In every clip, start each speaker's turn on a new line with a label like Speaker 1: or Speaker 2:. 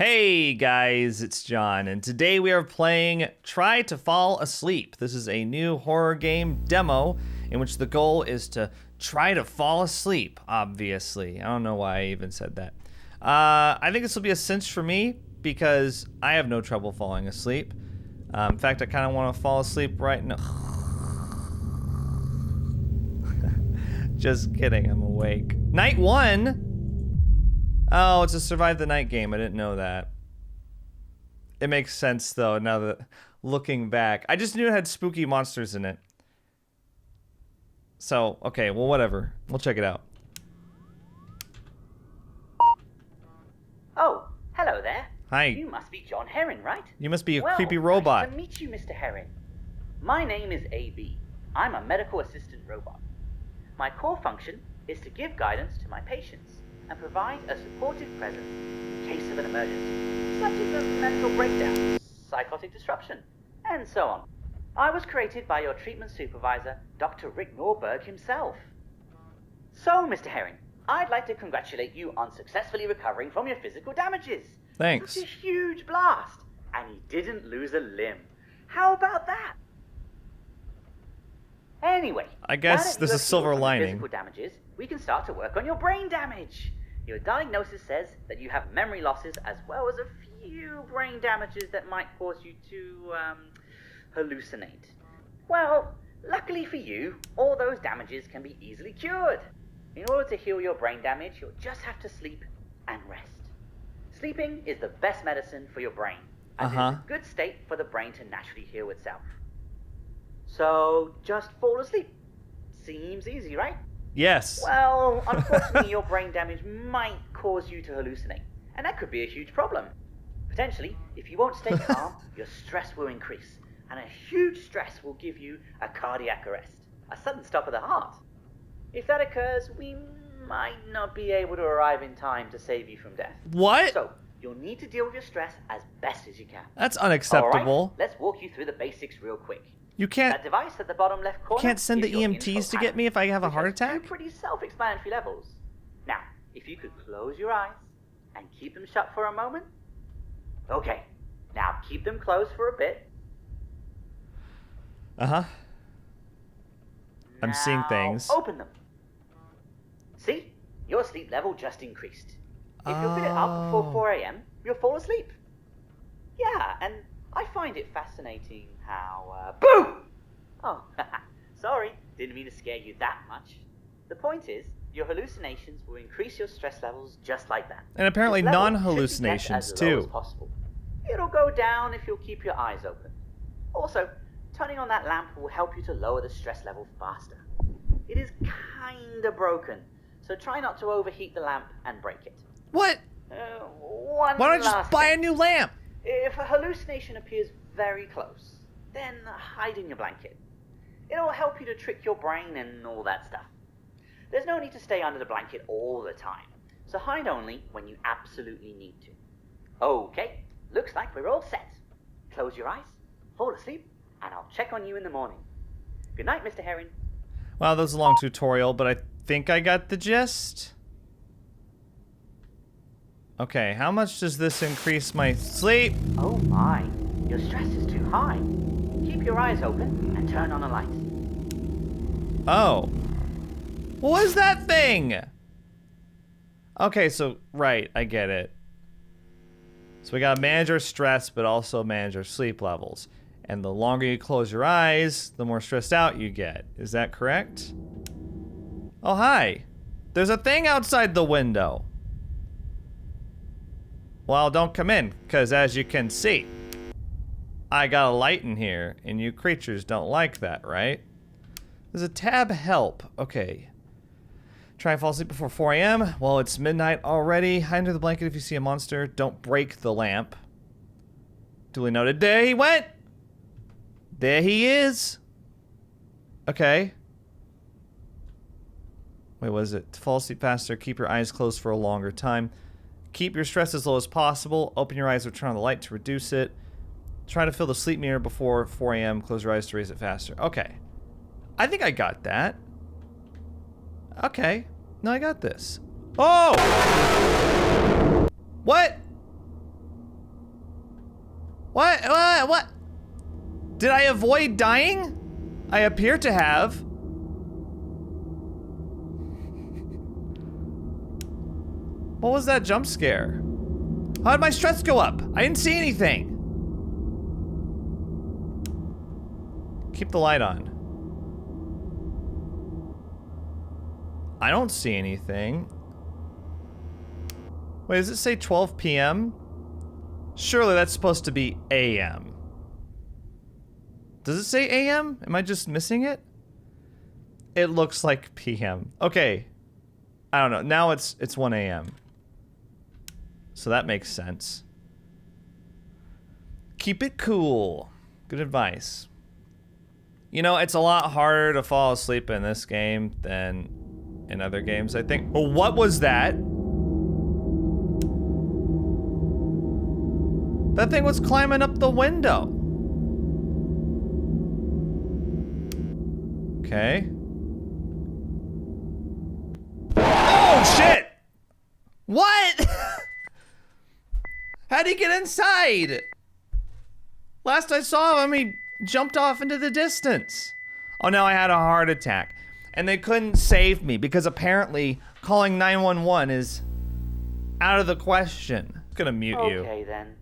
Speaker 1: Hey guys, it's John, and today we are playing Try to Fall Asleep. This is a new horror game demo in which the goal is to try to fall asleep, obviously. I don't know why I even said that. I think this will be a cinch for me because I have no trouble falling asleep. In fact, I kind of want to fall asleep right now. Just kidding, I'm awake. Night 1! Oh, it's a survive the night game. I didn't know that. It makes sense though now that looking back. I just knew it had spooky monsters in it. So, okay, well whatever. We'll check it out.
Speaker 2: Oh, hello there.
Speaker 1: Hi.
Speaker 2: You must be John Herron, right?
Speaker 1: You must be a
Speaker 2: well,
Speaker 1: creepy robot.
Speaker 2: Nice to meet you, Mr. Herron. My name is AB. I'm a medical assistant robot. My core function is to give guidance to my patients and provide a supportive presence in case of an emergency, such as a mental breakdown, psychotic disruption, and so on. I was created by your treatment supervisor, Dr. Rick Norberg himself. So, Mr. Herring, I'd like to congratulate you on successfully recovering from your physical damages.
Speaker 1: Thanks.
Speaker 2: Such a huge blast, and you didn't lose a limb. How about that? Anyway,
Speaker 1: I guess there's a silver lining.
Speaker 2: Physical damages, we can start to work on your brain damage. Your diagnosis says that you have memory losses as well as a few brain damages that might cause you to, hallucinate. Well, luckily for you, all those damages can be easily cured. In order to heal your brain damage, you'll just have to sleep and rest. Sleeping is the best medicine for your brain, as it's a good state for the brain to naturally heal itself. So, just fall asleep. Seems easy, right?
Speaker 1: Yes.
Speaker 2: Well, unfortunately, your brain damage might cause you to hallucinate, and that could be a huge problem. Potentially, if you won't stay calm, your stress will increase, and a huge stress will give you a cardiac arrest, a sudden stop of the heart. If that occurs, we might not be able to arrive in time to save you from death.
Speaker 1: What?
Speaker 2: So, you'll need to deal with your stress as best as you can.
Speaker 1: That's unacceptable.
Speaker 2: All right, let's walk you through the basics real quick.
Speaker 1: You can't.
Speaker 2: That device at the bottom left corner.
Speaker 1: Can't send the
Speaker 2: is your
Speaker 1: EMTs
Speaker 2: info
Speaker 1: to get me if I have a
Speaker 2: which
Speaker 1: heart
Speaker 2: has two
Speaker 1: attack?
Speaker 2: pretty self-explanatory levels. Now, if you could close your eyes and keep them shut for a moment. Okay. Now keep them closed for a bit.
Speaker 1: I'm seeing things.
Speaker 2: Open them. See? Your sleep level just increased. If you'll get it up before 4 a.m., you'll fall asleep. Yeah, and I find it fascinating how, boom! Oh, sorry, didn't mean to scare you that much. The point is, your hallucinations will increase your stress levels just like that.
Speaker 1: And apparently
Speaker 2: This level
Speaker 1: non-hallucinations
Speaker 2: should be kept as low
Speaker 1: too.
Speaker 2: as possible. It'll go down if you'll keep your eyes open. Also, turning on that lamp will help you to lower the stress level faster. It is kinda broken, so try not to overheat the lamp and break it.
Speaker 1: What?
Speaker 2: Why
Speaker 1: don't I just buy a new lamp?
Speaker 2: If a hallucination appears very close, then hide in your blanket. It'll help you to trick your brain and all that stuff. There's no need to stay under the blanket all the time, so hide only when you absolutely need to. Okay, looks like we're all set. Close your eyes, fall asleep, and I'll check on you in the morning. Good night, Mr. Herring.
Speaker 1: Wow, that was a long tutorial, but I think I got the gist. Okay, how much does this increase my sleep?
Speaker 2: Oh my, your stress is too high. Keep your eyes open and turn on a light.
Speaker 1: Oh. What is that thing? Okay, so, right, I get it. So we gotta manage our stress, but also manage our sleep levels. And the longer you close your eyes, the more stressed out you get. Is that correct? Oh, hi. There's a thing outside the window. Well, don't come in, because as you can see, I got a light in here, and you creatures don't like that, right? There's a tab help. Okay. Try and fall asleep before 4 a.m. Well, it's midnight already. Hide under the blanket if you see a monster. Don't break the lamp. Duly noted. There he went! There he is! Okay. Wait, what is it? To fall asleep faster, keep your eyes closed for a longer time. Keep your stress as low as possible. Open your eyes or turn on the light to reduce it. Try to fill the sleep meter before 4 a.m. Close your eyes to raise it faster. Okay. I think I got that. Okay. No, I got this. Oh! What? What? What? Did I avoid dying? I appear to have. What was that jump scare? How did my stress go up? I didn't see anything. Keep the light on. I don't see anything. Wait, does it say 12 p.m.? Surely that's supposed to be a.m. Does it say a.m.? Am I just missing it? It looks like p.m. Okay. I don't know. Now it's 1 a.m. So that makes sense. Keep it cool. Good advice. You know, it's a lot harder to fall asleep in this game than in other games, I think. Oh, what was that? That thing was climbing up the window. Okay. Oh, shit! What? How'd he get inside? Last I saw him, he jumped off into the distance. Oh, no, I had a heart attack. And they couldn't save me because apparently calling 911 is out of the question. I'm gonna mute you.
Speaker 2: Okay, then.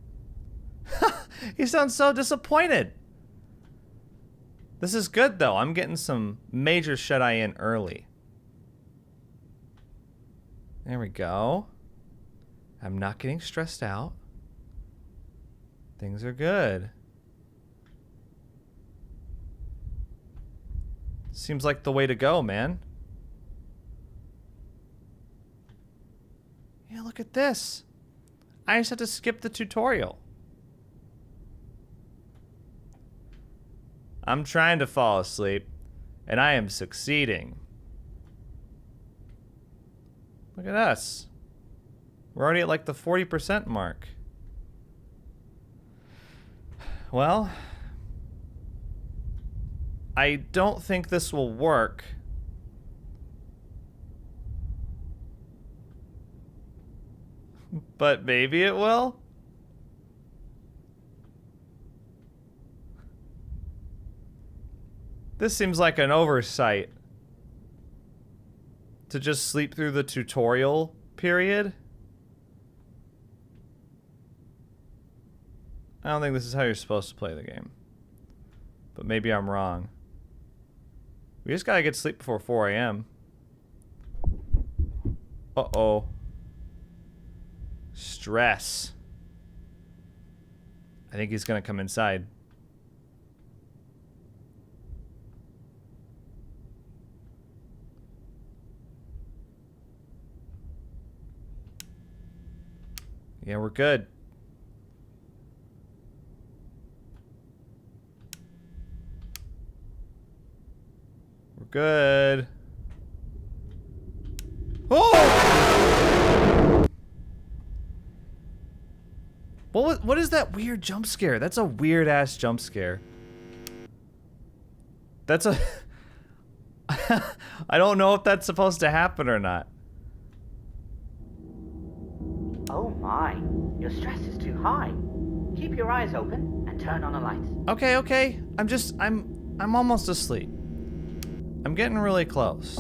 Speaker 1: He sounds so disappointed. This is good, though. I'm getting some major shut-eye in early. There we go. I'm not getting stressed out. Things are good. Seems like the way to go, man. Yeah, look at this. I just had to skip the tutorial. I'm trying to fall asleep, and I am succeeding. Look at us. We're already at like the 40% mark. Well, I don't think this will work. But maybe it will? This seems like an oversight. To just sleep through the tutorial period? I don't think this is how you're supposed to play the game. But maybe I'm wrong. We just gotta get to sleep before 4 a.m. Uh-oh. Stress. I think he's gonna come inside. Yeah, we're good. We're good. Oh! What is that weird jump scare? That's a weird ass jump scare. That's a I don't know if that's supposed to happen or not.
Speaker 2: Oh my, your stress is too high. Keep your eyes open and turn on a light.
Speaker 1: Okay, okay. I'm almost asleep. I'm getting really close.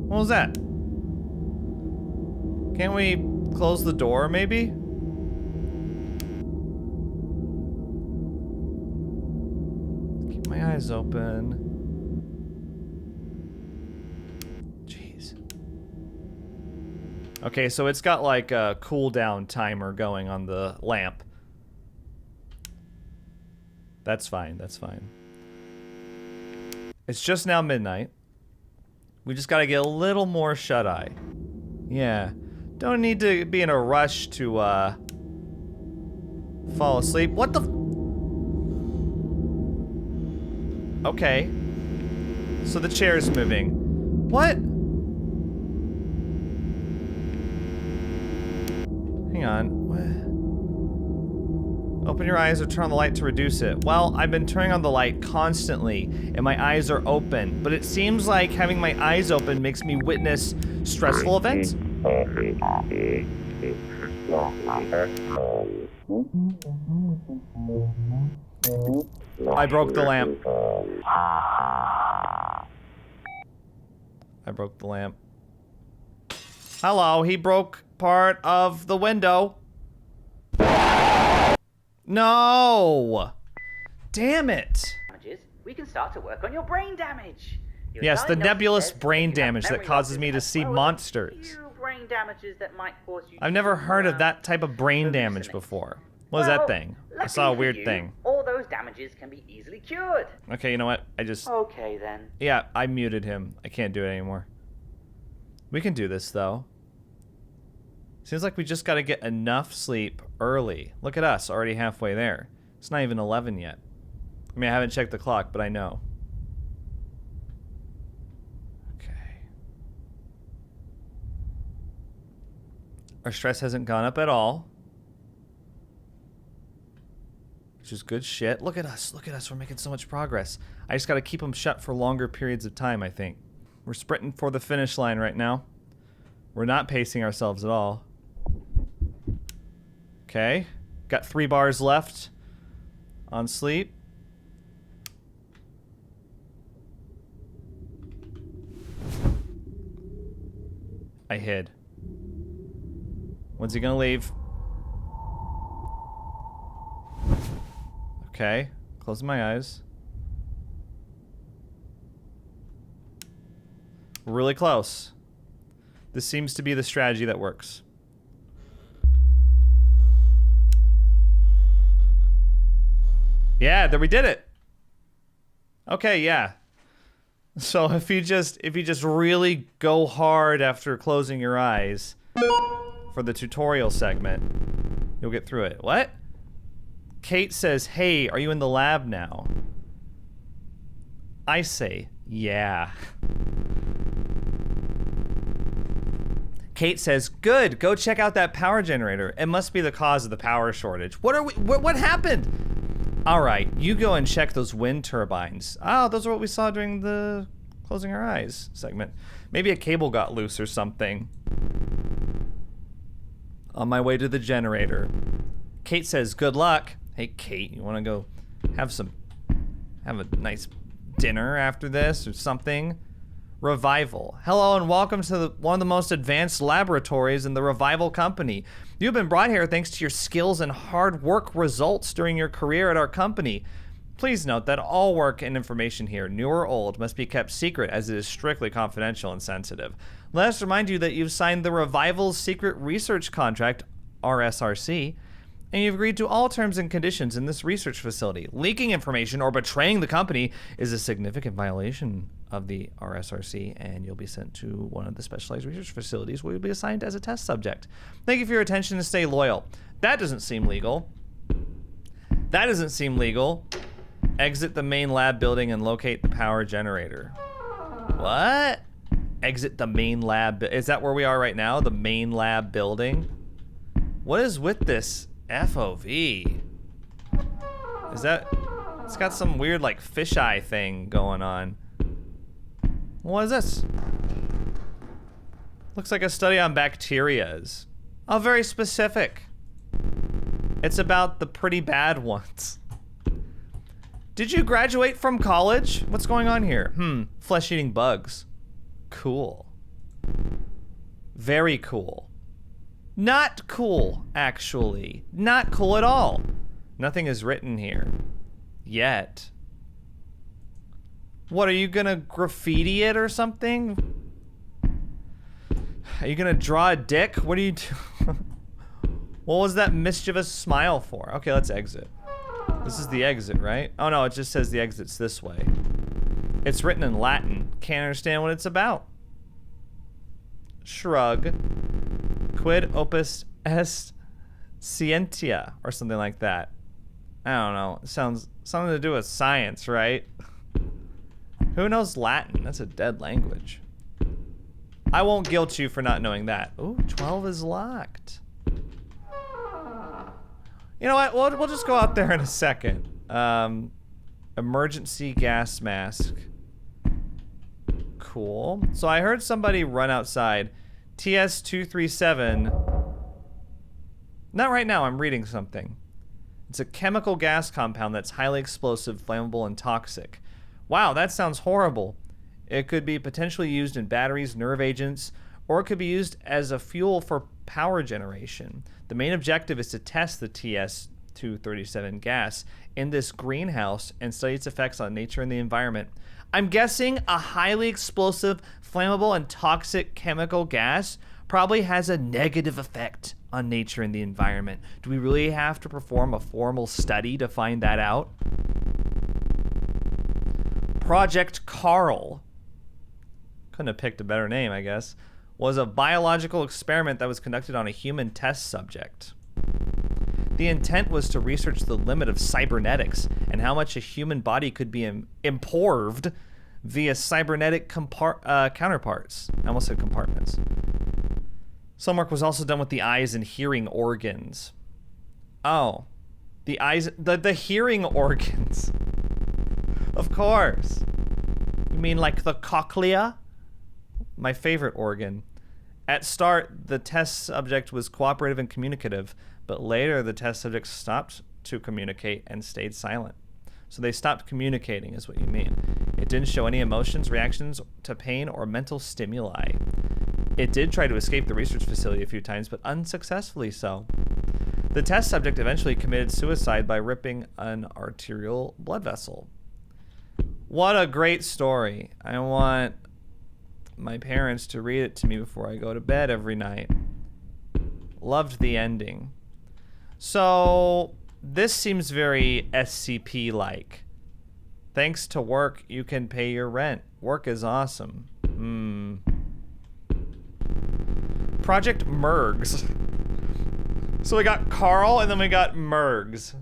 Speaker 1: What was that? Can't we close the door, maybe? Keep my eyes open. Jeez. Okay, so it's got like a cooldown timer going on the lamp. That's fine, that's fine. It's just now midnight. We just gotta get a little more shut-eye. Yeah. Don't need to be in a rush to, fall asleep. What the Okay. So the chair is moving. What? Hang on. What? Open your eyes or turn on the light to reduce it. Well, I've been turning on the light constantly, and my eyes are open. But it seems like having my eyes open makes me witness stressful events. I broke the lamp. I broke the lamp. Hello, he broke part of the window. No! Damn it!
Speaker 2: We can start to work on your brain damage. Your
Speaker 1: Yes, the
Speaker 2: diagnosis
Speaker 1: nebulous
Speaker 2: says that
Speaker 1: brain
Speaker 2: you have
Speaker 1: damage that
Speaker 2: memory
Speaker 1: causes
Speaker 2: losses
Speaker 1: me to
Speaker 2: as
Speaker 1: see
Speaker 2: well as a
Speaker 1: monsters.
Speaker 2: few brain damages that might cause you
Speaker 1: I've never
Speaker 2: to,
Speaker 1: heard of that type of brain damage
Speaker 2: hallucinate.
Speaker 1: before. What is that thing? I saw a
Speaker 2: luckily for
Speaker 1: weird
Speaker 2: you,
Speaker 1: thing.
Speaker 2: All those damages can be easily cured.
Speaker 1: Okay, you know what? I just...
Speaker 2: Okay then.
Speaker 1: Yeah, I muted him. I can't do it anymore. We can do this, though. Seems like we just gotta get enough sleep early. Look at us, already halfway there. It's not even 11 yet. I mean, I haven't checked the clock, but I know. Okay. Our stress hasn't gone up at all. Which is good shit. Look at us. Look at us. We're making so much progress. I just gotta keep them shut for longer periods of time, I think. We're sprinting for the finish line right now. We're not pacing ourselves at all. Okay. Got 3 bars left on sleep. I hid. When's he gonna leave? Okay. Closing my eyes. Really close. This seems to be the strategy that works. Yeah, there we did it. Okay, yeah. So if you just really go hard after closing your eyes for the tutorial segment, you'll get through it. What? Kate says, "Hey, are you in the lab now?" I say, "Yeah." Kate says, "Good, go check out that power generator. It must be the cause of the power shortage." What happened? All right, you go and check those wind turbines. Oh, those are what we saw during the closing our eyes segment. Maybe a cable got loose or something. On my way to the generator. Kate says, "Good luck." Hey, Kate, you want to go have a nice dinner after this or something? Revival. Hello and welcome to one of the most advanced laboratories in the Revival Company. You've been brought here thanks to your skills and hard work results during your career at our company. Please note that all work and information here, new or old, must be kept secret as it is strictly confidential and sensitive. Let us remind you that you've signed the Revival's Secret Research Contract, RSRC, and you've agreed to all terms and conditions in this research facility. Leaking information or betraying the company is a significant violation of the RSRC, and you'll be sent to one of the specialized research facilities where you'll be assigned as a test subject. Thank you for your attention and stay loyal. That doesn't seem legal. That doesn't seem legal. Exit the main lab building and locate the power generator. What? Exit the main lab. Is that where we are right now? The main lab building? What is with this FOV? Is that... It's got some weird, like, fisheye thing going on. What is this? Looks like a study on bacterias. Oh, very specific. It's about the pretty bad ones. Did you graduate from college? What's going on here? Flesh-eating bugs. Cool. Very cool. Not cool, actually. Not cool at all. Nothing is written here. Yet. What, are you gonna graffiti it or something? Are you gonna draw a dick? What are you doing? What was that mischievous smile for? Okay, let's exit. This is the exit, right? Oh no, it just says the exit's this way. It's written in Latin. Can't understand what it's about. Shrug. Quid opus est scientia, or something like that. I don't know. It sounds something to do with science, right? Who knows Latin? That's a dead language. I won't guilt you for not knowing that. Ooh, 12 is locked. You know what? We'll just go out there in a second. Emergency gas mask. Cool. So I heard somebody run outside. TS-237. Not right now, I'm reading something. It's a chemical gas compound that's highly explosive, flammable, and toxic. Wow, that sounds horrible. It could be potentially used in batteries, nerve agents, or it could be used as a fuel for power generation. The main objective is to test the TS-237 gas in this greenhouse and study its effects on nature and the environment. I'm guessing a highly explosive, flammable, and toxic chemical gas probably has a negative effect on nature and the environment. Do we really have to perform a formal study to find that out? Project Carl, couldn't have picked a better name, I guess, was a biological experiment that was conducted on a human test subject. The intent was to research the limit of cybernetics and how much a human body could be improved via cybernetic counterparts. I almost said compartments. Some work was also done with the eyes and hearing organs. Oh, the eyes, the hearing organs. Of course. You mean like the cochlea? My favorite organ. At start, the test subject was cooperative and communicative, but later the test subject stopped to communicate and stayed silent. So they stopped communicating is what you mean. It didn't show any emotions, reactions to pain, or mental stimuli. It did try to escape the research facility a few times, but unsuccessfully so. The test subject eventually committed suicide by ripping an arterial blood vessel. What a great story. I want my parents to read it to me before I go to bed every night. Loved the ending. So, this seems very SCP-like. Thanks to work, you can pay your rent. Work is awesome. Project Mergs. So we got Carl and then we got Mergs.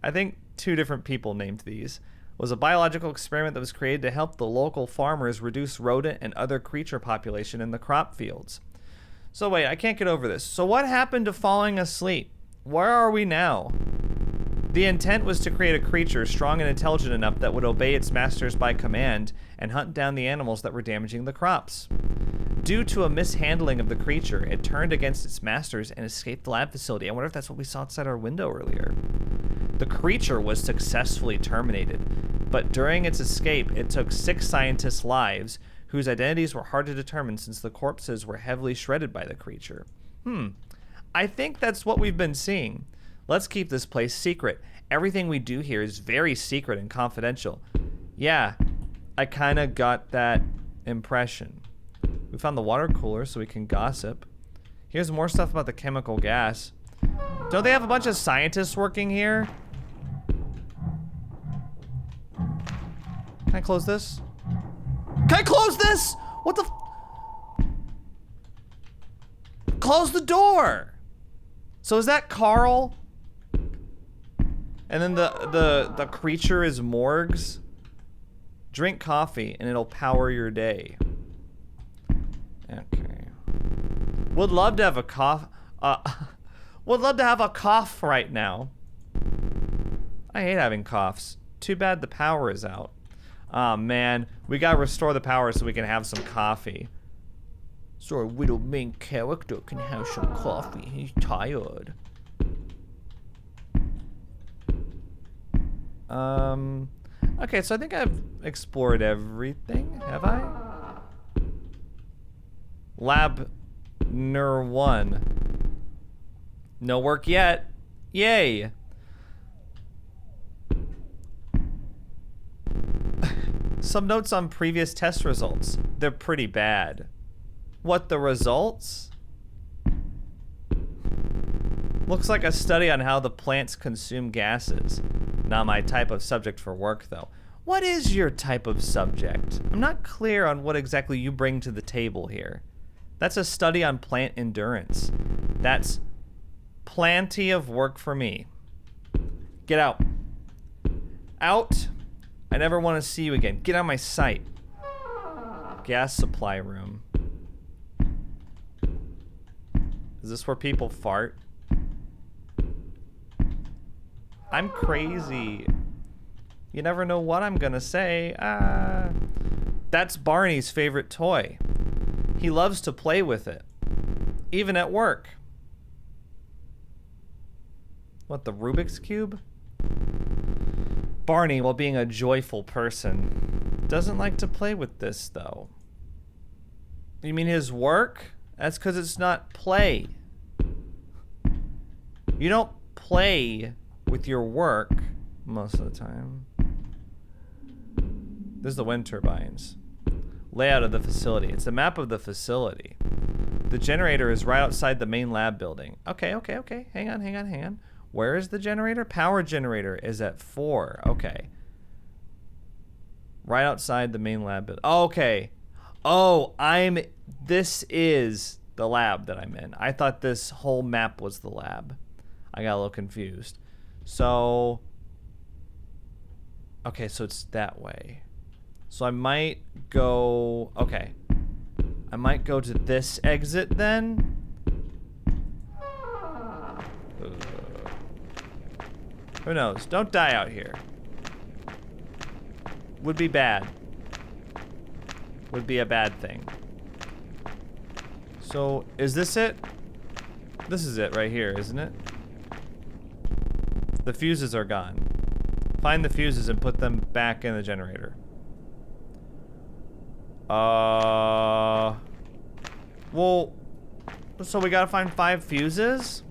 Speaker 1: I think 2 different people named these. It was a biological experiment that was created to help the local farmers reduce rodent and other creature population in the crop fields. So wait, I can't get over this. So what happened to falling asleep? Where are we now? The intent was to create a creature strong and intelligent enough that would obey its masters by command and hunt down the animals that were damaging the crops. Due to a mishandling of the creature, it turned against its masters and escaped the lab facility. I wonder if that's what we saw outside our window earlier. The creature was successfully terminated, but during its escape, it took 6 scientists' lives, whose identities were hard to determine since the corpses were heavily shredded by the creature. I think that's what we've been seeing. Let's keep this place secret. Everything we do here is very secret and confidential. Yeah, I kind of got that impression. We found the water cooler so we can gossip. Here's more stuff about the chemical gas. Don't they have a bunch of scientists working here? Can I close this? Can I close this? What the close the door! So is that Carl? And then the creature is Morgs? Drink coffee and it'll power your day. Okay. Would love to have a cough. Would love to have a cough right now. I hate having coughs. Too bad the power is out. Aw, man. We gotta restore the power so we can have some coffee. So our little main character can have some coffee. He's tired. Okay, so I think I've explored everything. Have I? Lab Nur 1. No work yet. Yay. Some notes on previous test results. They're pretty bad. What, the results? Looks like a study on how the plants consume gases. Not my type of subject for work, though. What is your type of subject? I'm not clear on what exactly you bring to the table here. That's a study on plant endurance. That's plenty of work for me. Get out. Out. I never want to see you again. Get out of my sight. Gas supply room. Is this where people fart? I'm crazy. You never know what I'm gonna say. That's Barney's favorite toy. He loves to play with it. even at work. What, the Rubik's Cube? Barney, while being a joyful person, doesn't like to play with this, though. You mean his work? That's because it's not play. You don't play with your work most of the time. This is the wind turbines. Layout of the facility. It's a map of the facility. The generator is right outside the main lab building. Okay. Hang on. Where is the generator? Power generator is at 4. Okay. Right outside the main lab building. Okay. Oh, this is the lab that I'm in. I thought this whole map was the lab. I got a little confused. So, okay, so it's that way. So I might go, okay. I might go to this exit then. Who knows? Don't die out here. Would be bad. Would be a bad thing. So, is this it? This is it right here, isn't it? The fuses are gone. Find the fuses and put them back in the generator. Well, so we gotta find 5 fuses?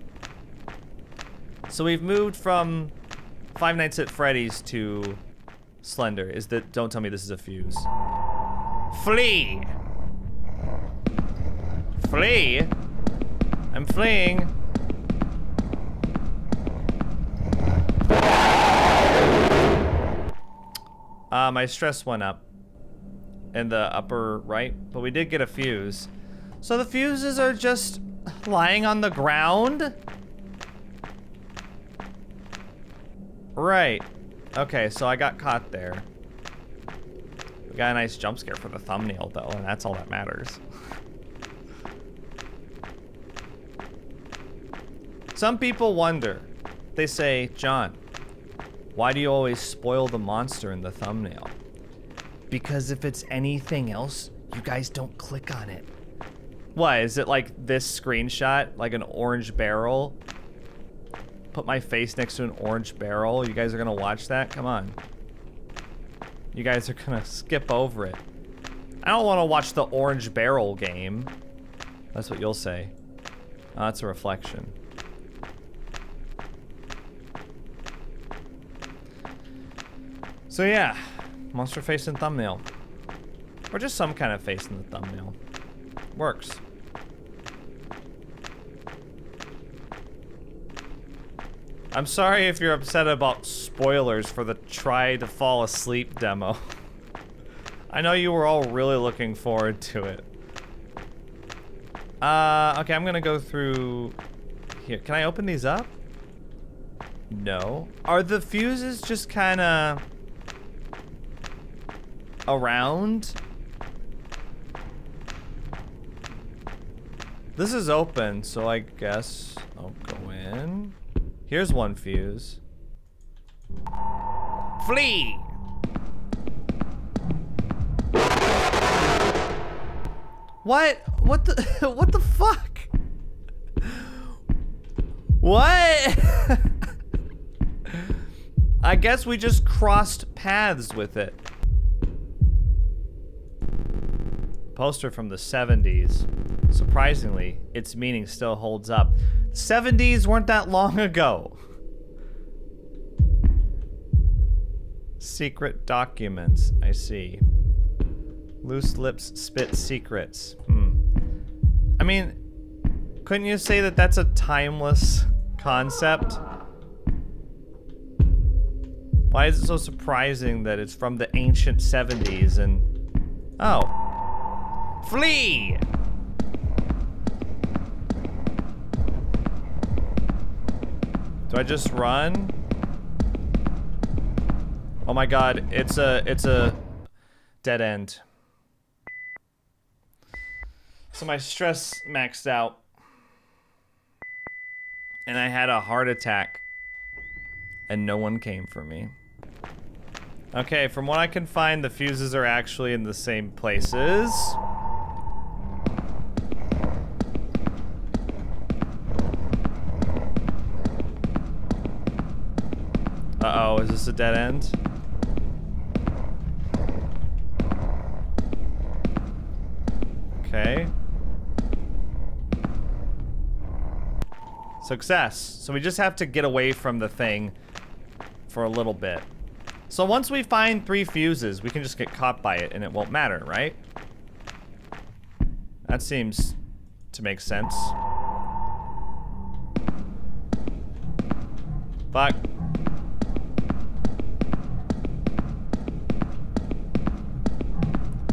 Speaker 1: So we've moved from Five Nights at Freddy's to Slender. Don't tell me this is a fuse. Flee! Flee? I'm fleeing. My stress went up in the upper right, but we did get a fuse. So the fuses are just lying on the ground? Right. Okay, so I got caught there. We got a nice jump scare for the thumbnail though, and that's all that matters. Some people wonder. They say, John, why do you always spoil the monster in the thumbnail? Because if it's anything else, you guys don't click on it. What, is it like this screenshot? Like an orange barrel? Put my face next to an orange barrel? You guys are gonna watch that? Come on. You guys are gonna skip over it. I don't wanna watch the orange barrel game. That's what you'll say. Oh, that's a reflection. So yeah, monster face and thumbnail. Or just some kind of face in the thumbnail. Works. I'm sorry if you're upset about spoilers for the try to fall asleep demo. I know you were all really looking forward to it. Okay, I'm gonna go through here. Can I open these up? No. Are the fuses just kinda around? This is open, so I guess I'll go in. Here's one fuse. Flee! What? What the what the fuck? What? I guess we just crossed paths with it. Poster from the 70s. Surprisingly, its meaning still holds up. The 70s weren't that long ago. Secret documents, I see. Loose lips spit secrets. I mean, couldn't you say that that's a timeless concept? Why is it so surprising that it's from the ancient 70s and... Oh. Flee! Do I just run? Oh my god, it's a dead end. So my stress maxed out. And I had a heart attack. And no one came for me. Okay, from what I can find, the fuses are actually in the same places. Uh-oh, is this a dead end? Okay. Success. So we just have to get away from the thing for a little bit. So once we find 3 fuses, we can just get caught by it and it won't matter, right? That seems to make sense. Fuck.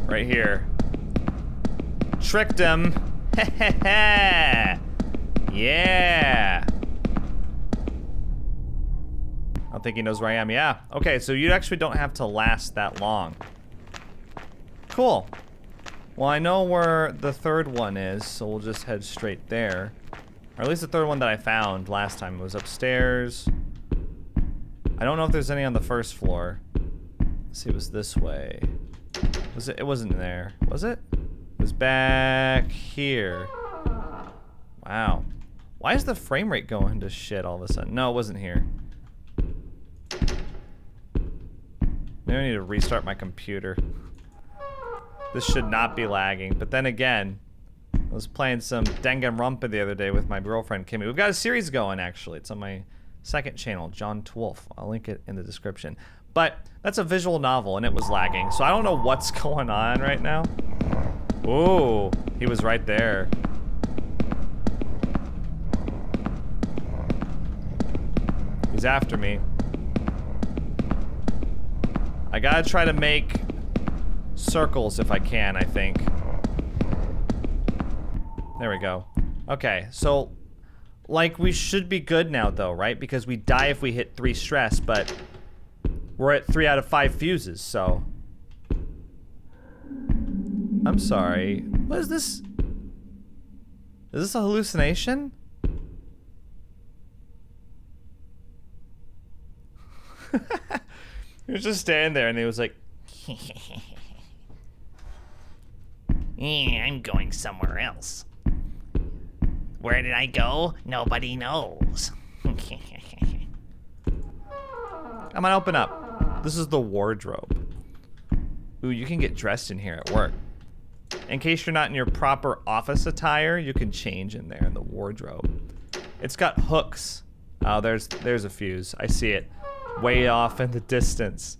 Speaker 1: Right here. Tricked him. Yeah. I don't think he knows where I am. Yeah. Okay, so you actually don't have to last that long. Cool. Well, I know where the 3rd one is, so we'll just head straight there. Or at least the 3rd one that I found last time. It was upstairs. I don't know if there's any on the 1st floor. Let's see, it was this way. Was it? It wasn't there. Was it? It was back here. Wow. Why is the frame rate going to shit all of a sudden? No, it wasn't here. Maybe I need to restart my computer. This should not be lagging. But then again, I was playing some Danganronpa the other day with my girlfriend, Kimmy. We've got a series going, actually. It's on my 2nd channel, John Wolfe. I'll link it in the description. But that's a visual novel, and it was lagging. So I don't know what's going on right now. Ooh, he was right there. He's after me. I gotta try to make circles if I can, I think. There we go. Okay, so like we should be good now though, right? Because we die if we hit 3 stress, but we're at 3 out of 5 fuses, so. I'm sorry. What is this? Is this a hallucination? He was just standing there and he was like,
Speaker 3: I'm going somewhere else. Where did I go? Nobody knows.
Speaker 1: I'm gonna open up. This is the wardrobe. Ooh, you can get dressed in here at work. In case you're not in your proper office attire, you can change in there in the wardrobe. It's got hooks. Oh, there's a fuse. I see it. Way off in the distance.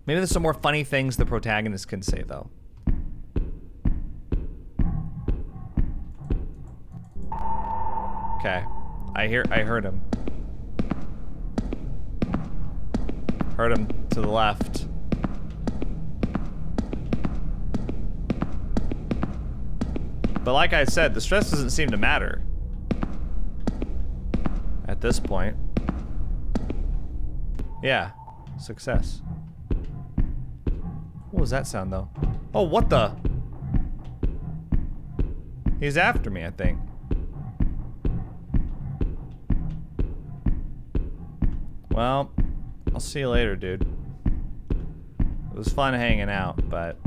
Speaker 1: Maybe there's some more funny things the protagonist can say, though. Okay. I heard him. Heard him to the left. But like I said, the stress doesn't seem to matter. At this point. Yeah. Success. What was that sound, though? Oh, what the? He's after me, I think. Well, I'll see you later, dude. It was fun hanging out, but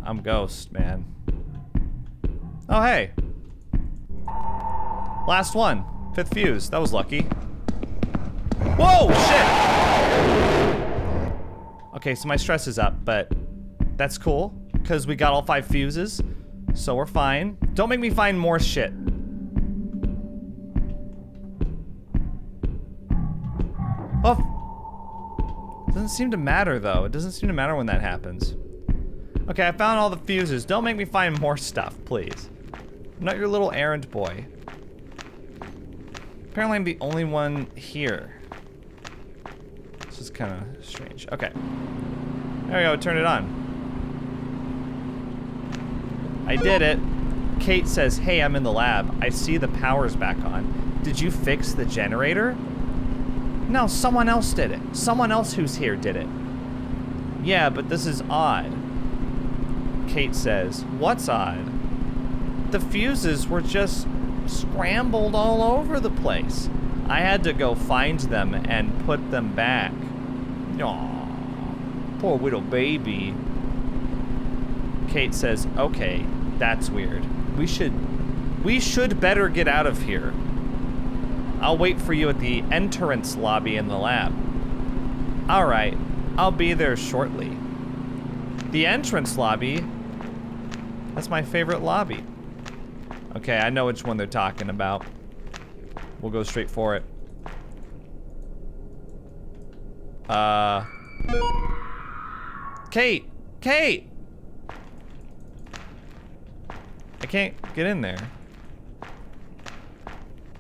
Speaker 1: I'm Ghost, man. Oh, hey. Last one. 5th fuse. That was lucky. Whoa, shit! Okay, so my stress is up, but that's cool, because we got all 5 fuses, so we're fine. Don't make me find more shit. Oh. It doesn't seem to matter, though. It doesn't seem to matter when that happens. Okay, I found all the fuses. Don't make me find more stuff, please. I'm not your little errand boy. Apparently I'm the only one here. This is kind of strange. Okay. There we go, turn it on. I did it. Kate says, hey, I'm in the lab. I see the power's back on. Did you fix the generator? No, someone else did it. Someone else who's here did it. Yeah, but this is odd. Kate says, what's odd? The fuses were just scrambled all over the place. I had to go find them and put them back. Aw, poor little baby. Kate says, okay, that's weird. We should better get out of here. I'll wait for you at the entrance lobby in the lab. All right, I'll be there shortly. The entrance lobby? That's my favorite lobby. Okay, I know which one they're talking about. We'll go straight for it. Kate! Kate! I can't get in there.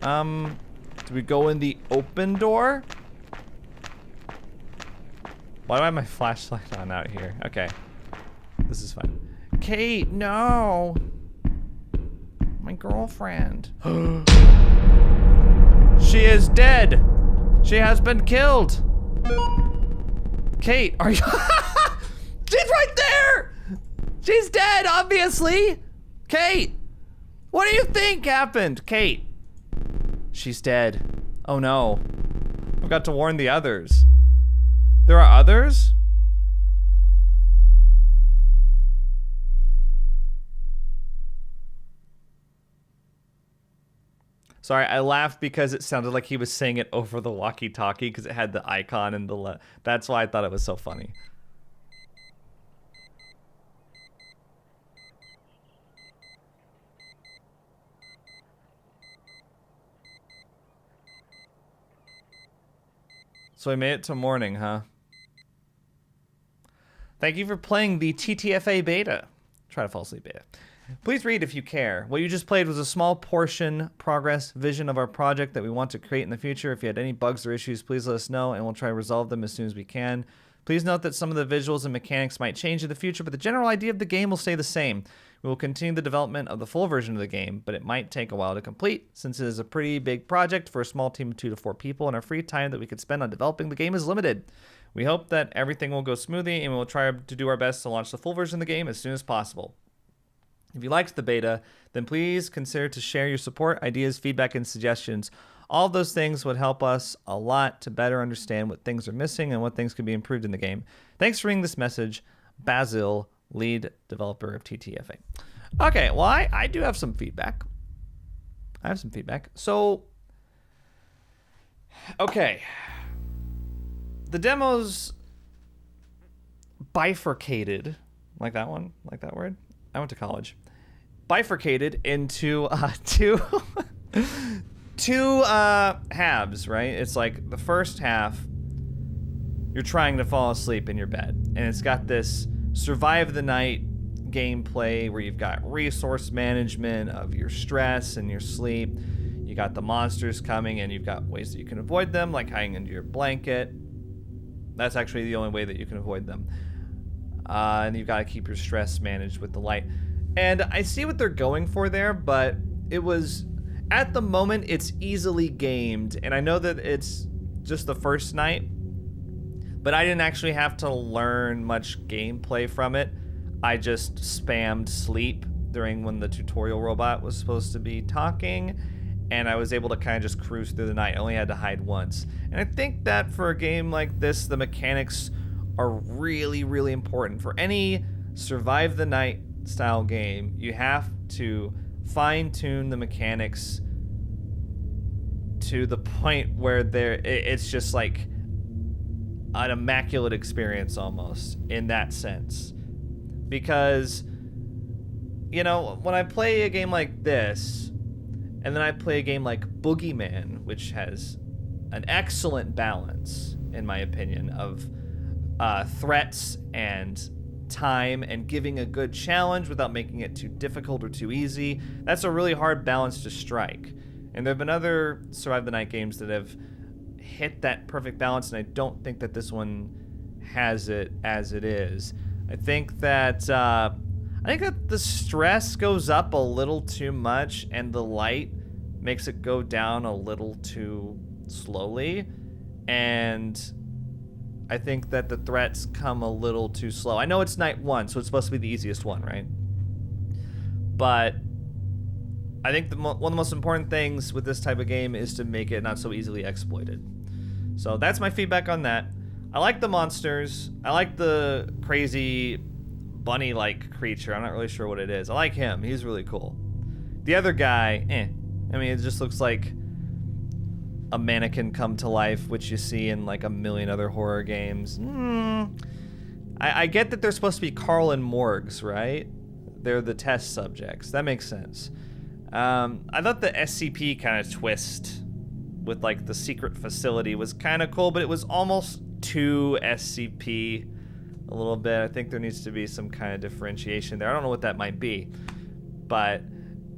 Speaker 1: Do we go in the open door? Why do I have my flashlight on out here? Okay. This is fine. Kate, no! My girlfriend. She is dead! She has been killed! Kate, are you? She's right there! She's dead, obviously! Kate! What do you think happened? Kate! She's dead. Oh no. I've got to warn the others. There are others? Sorry, I laughed because it sounded like he was saying it over the walkie-talkie because it had the icon and the that's why I thought it was so funny. So I made it to morning, huh? Thank you for playing the TTFA beta. Try to fall asleep beta. Please read if you care. What you just played was a small portion, progress, vision of our project that we want to create in the future. If you had any bugs or issues, please let us know and we'll try to resolve them as soon as we can. Please note that some of the visuals and mechanics might change in the future, but the general idea of the game will stay the same. We will continue the development of the full version of the game, but it might take a while to complete, since it is a pretty big project for a small team of 2 to 4 people, and our free time that we could spend on developing the game is limited. We hope that everything will go smoothly, and we will try to do our best to launch the full version of the game as soon as possible. If you liked the beta, then please consider to share your support, ideas, feedback, and suggestions. All of those things would help us a lot to better understand what things are missing and what things could be improved in the game. Thanks for reading this message, Basil, lead developer of TTFA. Okay, well, I do have some feedback. I have some feedback. So, okay. The demo's bifurcated. Like that one? Like that word? I went to college. Bifurcated into two halves, right? It's like the first half, you're trying to fall asleep in your bed. And it's got this survive the night gameplay where you've got resource management of your stress and your sleep. You got the monsters coming and you've got ways that you can avoid them, like hiding under your blanket. That's actually the only way that you can avoid them. And you've got to keep your stress managed with the light. And I see what they're going for there, but it was, at the moment, it's easily gamed. And I know that it's just the first night, but I didn't actually have to learn much gameplay from it. I just spammed sleep during when the tutorial robot was supposed to be talking, and I was able to kind of just cruise through the night. I only had to hide once. And I think that for a game like this, the mechanics are really, really important. For any survive the night style game, you have to fine-tune the mechanics to the point where it's just like an immaculate experience almost in that sense. Because, you know, when I play a game like this, and then I play a game like Boogeyman, which has an excellent balance, in my opinion, of threats and time and giving a good challenge without making it too difficult or too easy. That's a really hard balance to strike. And there have been other Survive the Night games that have hit that perfect balance, and I don't think that this one has it as it is. I think that the stress goes up a little too much, and the light makes it go down a little too slowly. And I think that the threats come a little too slow. I know it's night one, so it's supposed to be the easiest one, right? But I think one of the most important things with this type of game is to make it not so easily exploited. So that's my feedback on that. I like the monsters. I like the crazy bunny-like creature. I'm not really sure what it is. I like him. He's really cool. The other guy, I mean, it just looks like a mannequin come to life, which you see in like a million other horror games. I get that they're supposed to be Carl and Morgs, right? They're the test subjects. That makes sense. I thought the SCP kind of twist with like the secret facility was kind of cool, but it was almost too SCP a little bit. I think there needs to be some kind of differentiation there. I don't know what that might be. But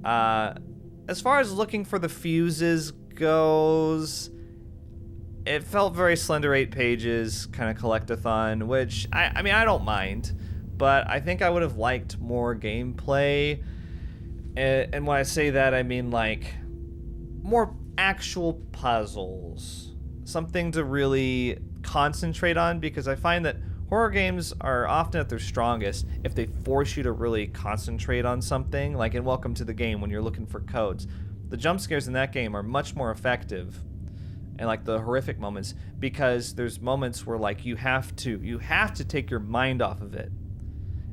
Speaker 1: as far as looking for the fuses goes, it felt very slender, 8 pages, kind of collectathon, which, I mean, I don't mind, but I think I would have liked more gameplay. And when I say that, I mean, like, more actual puzzles. Something to really concentrate on, because I find that horror games are often at their strongest if they force you to really concentrate on something, like in Welcome to the Game when you're looking for codes. The jump scares in that game are much more effective, and like the horrific moments, because there's moments where like you have to take your mind off of it.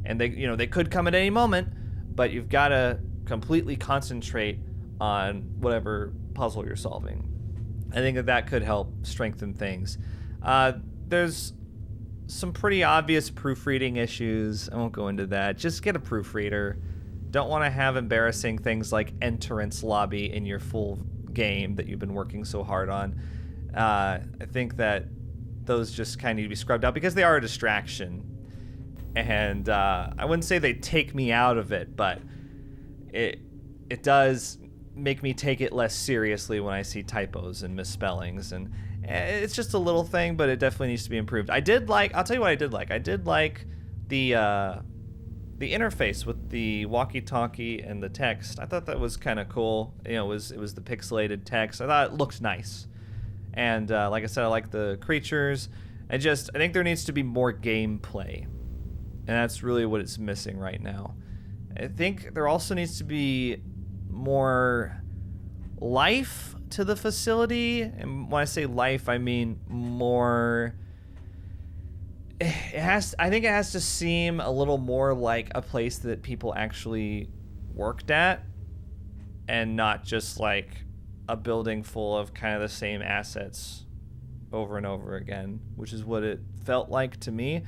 Speaker 1: And they could come at any moment, but you've got to completely concentrate on whatever puzzle you're solving. I think that could help strengthen things. There's some pretty obvious proofreading issues. I won't go into that. Just get a proofreader. Don't want to have embarrassing things like entrance lobby in your full game that you've been working so hard on. I think that those just kind of need to be scrubbed out because they are a distraction. And I wouldn't say they take me out of it, but it does make me take it less seriously when I see typos and misspellings, and it's just a little thing, but it definitely needs to be improved. I'll tell you what I did like. I did like the interface with the walkie-talkie and the text. I thought that was kind of cool. It was the pixelated text. I thought it looked nice. And like I said, I like the creatures. I think there needs to be more gameplay. And that's really what it's missing right now. I think there also needs to be more life to the facility. And when I say life, I mean more... I think it has to seem a little more like a place that people actually worked at, and not just like a building full of kind of the same assets over and over again, which is what it felt like to me.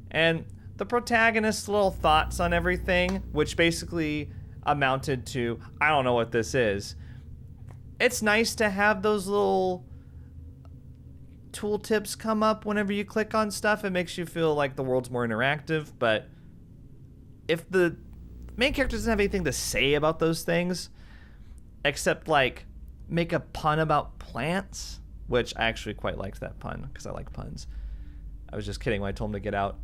Speaker 1: And the protagonist's little thoughts on everything, which basically amounted to, I don't know what this is. It's nice to have those little tooltips come up whenever you click on stuff. It makes you feel like the world's more interactive, but if the main character doesn't have anything to say about those things, except like make a pun about plants, which I actually quite liked that pun because I like puns. I was just kidding when I told him to get out.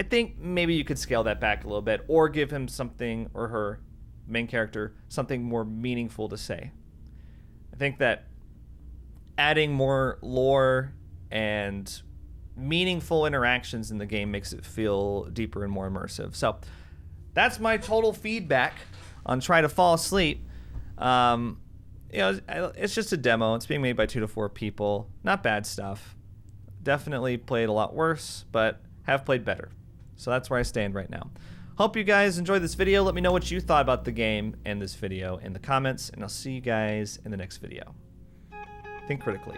Speaker 1: I think maybe you could scale that back a little bit, or give him something, or her, main character, something more meaningful to say. I think that adding more lore and meaningful interactions in the game makes it feel deeper and more immersive. So that's my total feedback on Try to Fall Asleep. It's just a demo. It's being made by 2 to 4 people. Not bad stuff. Definitely played a lot worse, but have played better. So that's where I stand right now. Hope you guys enjoyed this video. Let me know what you thought about the game and this video in the comments, and I'll see you guys in the next video. Think critically.